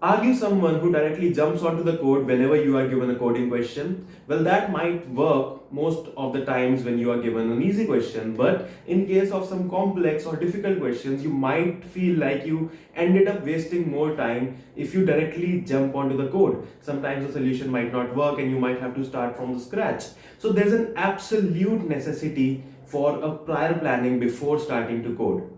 Are you someone who directly jumps onto the code whenever you are given a coding question? Well, that might work most of the times when you are given an easy question, but in case of some complex or difficult questions, you might feel like you ended up wasting more time if you directly jump onto the code. Sometimes the solution might not work and you might have to start from the scratch. So there's an absolute necessity for a prior planning before starting to code.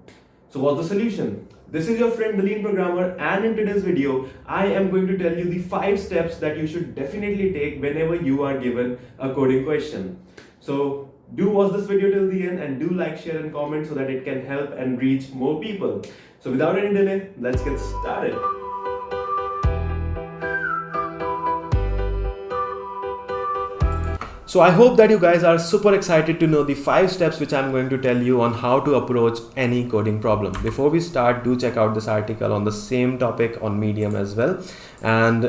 So what's the solution? This is your friend the Lean Programmer, and in today's video I am going to tell you the 5 steps that you should definitely take whenever you are given a coding question. So do watch this video till the end and do like, share and comment so that it can help and reach more people. So without any delay, let's get started. So I hope that you guys are super excited to know the 5 steps which I'm going to tell you on how to approach any coding problem. Before we start, do check out this article on the same topic on Medium as well. And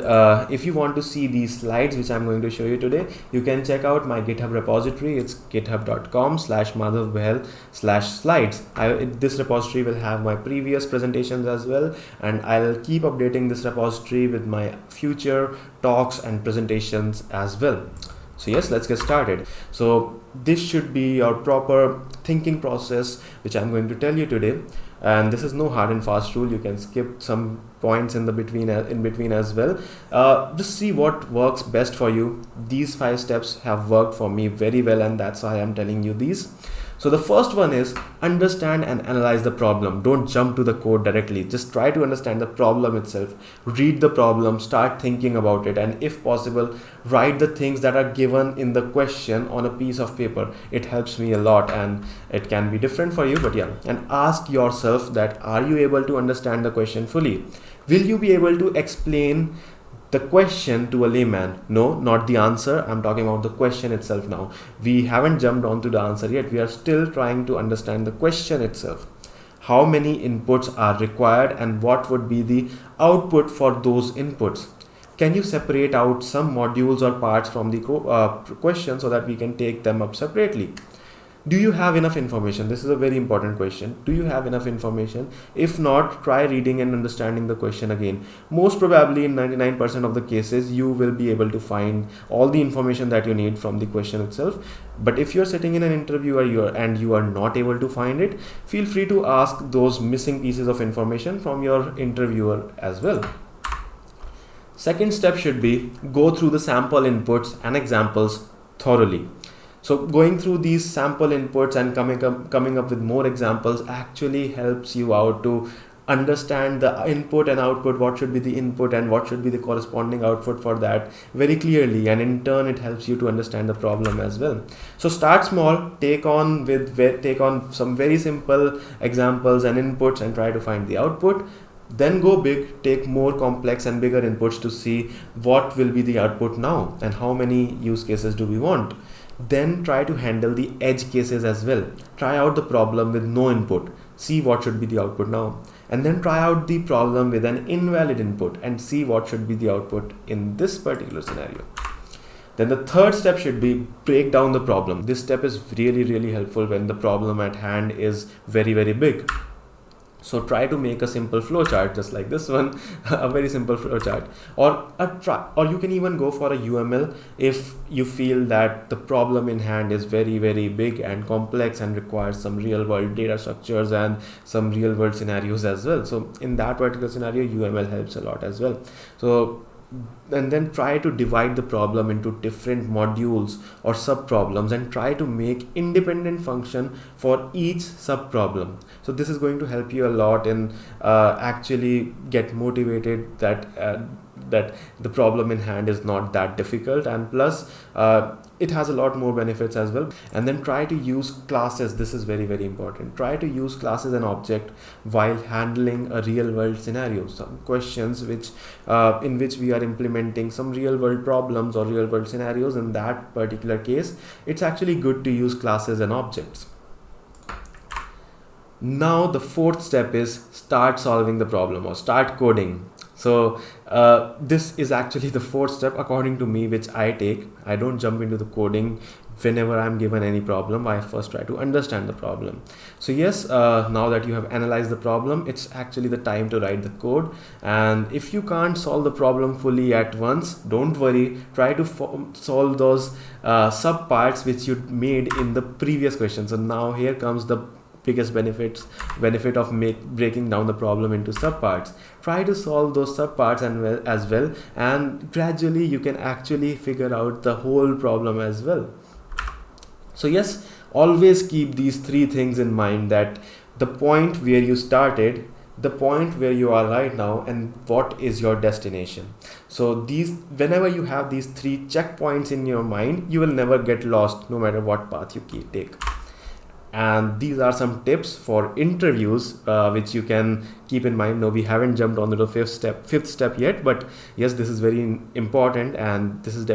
if you want to see these slides which I'm going to show you today, you can check out my GitHub repository. It's github.com/madhavbehl/slides. This repository will have my previous presentations as well, and I'll keep updating this repository with my future talks and presentations as well. So yes, let's get started. So this should be your proper thinking process which I'm going to tell you today, and this is no hard and fast rule. You can skip some points in between as well. Just see what works best for you. These 5 steps have worked for me very well, and that's why I'm telling you these. So the first one is understand and analyze the problem. Don't jump to the code directly. Just try to understand the problem itself. Read the problem, start thinking about it, and if possible, write the things that are given in the question on a piece of paper. It helps me a lot, and it can be different for you, but yeah. And ask yourself that, are you able to understand the question fully? Will you be able to explain the question to a layman? No, not the answer. I'm talking about the question itself now. We haven't jumped onto the answer yet. We are still trying to understand the question itself. How many inputs are required and what would be the output for those inputs? Can you separate out some modules or parts from the question so that we can take them up separately? Do you have enough information? This is a very important question. Do you have enough information? If not, try reading and understanding the question again. Most probably in 99% of the cases, you will be able to find all the information that you need from the question itself. But if you're sitting in an interview and you are not able to find it, feel free to ask those missing pieces of information from your interviewer as well. Second step should be go through the sample inputs and examples thoroughly. So going through these sample inputs and coming up with more examples actually helps you out to understand the input and output, what should be the input and what should be the corresponding output for that very clearly, and in turn it helps you to understand the problem as well. So start small, take on some very simple examples and inputs and try to find the output. Then go big, take more complex and bigger inputs to see what will be the output now and how many use cases do we want. Then try to handle the edge cases as well. Try out the problem with no input, see what should be the output now, and then try out the problem with an invalid input and see what should be the output in this particular scenario. Then the third step should be break down the problem. This step is really helpful when the problem at hand is very big. So try to make a simple flowchart just like this one, a very simple flowchart, or you can even go for a UML if you feel that the problem in hand is very big and complex and requires some real world data structures and some real world scenarios as well. So in that particular scenario, UML helps a lot as well. So and then try to divide the problem into different modules or sub problems and try to make independent function for each sub problem. So this is going to help you a lot in actually get motivated that the problem in hand is not that difficult, and plus it has a lot more benefits as well. And then try to use classes. This is very important. Try to use classes and object while handling a real world scenario, some questions which in which we are implementing some real world problems or real world scenarios. In that particular case, it's actually good to use classes and objects. Now the fourth step is start solving the problem or start coding. So this is actually the fourth step according to me, which I take. I don't jump into the coding whenever I'm given any problem, I first try to understand the problem. So yes, now that you have analyzed the problem, it's actually the time to write the code. And if you can't solve the problem fully at once, don't worry, try to solve those sub parts which you made in the previous question. So now here comes the biggest benefit of breaking down the problem into subparts. Try to solve those subparts as well, and gradually you can actually figure out the whole problem as well. So yes, always keep these three things in mind: that the point where you started, the point where you are right now, and what is your destination. So whenever you have these three checkpoints in your mind, you will never get lost no matter what path you take. And these are some tips for interviews which you can keep in mind. No, we haven't jumped onto the fifth step yet, but yes, this is very important, and this is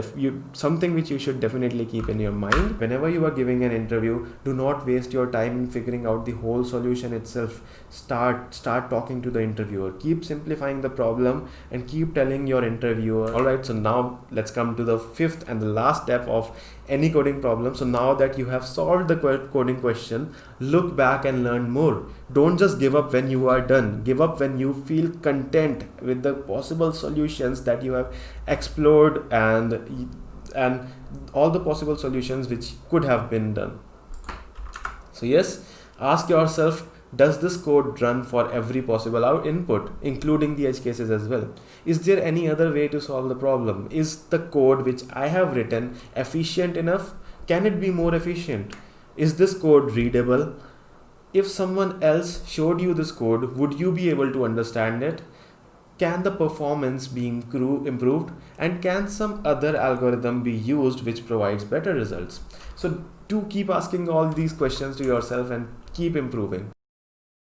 something which you should definitely keep in your mind. Whenever you are giving an interview, do not waste your time in figuring out the whole solution itself. Start talking to the interviewer, keep simplifying the problem, and keep telling your interviewer. All right, so now let's come to the fifth and the last step of any coding problem. So now that you have solved the coding question, look back and learn more. Don't just give up when you are done. Give up when you feel content with the possible solutions that you have explored, and all the possible solutions which could have been done. So yes, ask yourself, does this code run for every possible input, including the edge cases as well? Is there any other way to solve the problem? Is the code which I have written efficient enough? Can it be more efficient? Is this code readable? If someone else showed you this code, would you be able to understand it? Can the performance be improved? And can some other algorithm be used which provides better results? So do keep asking all these questions to yourself and keep improving.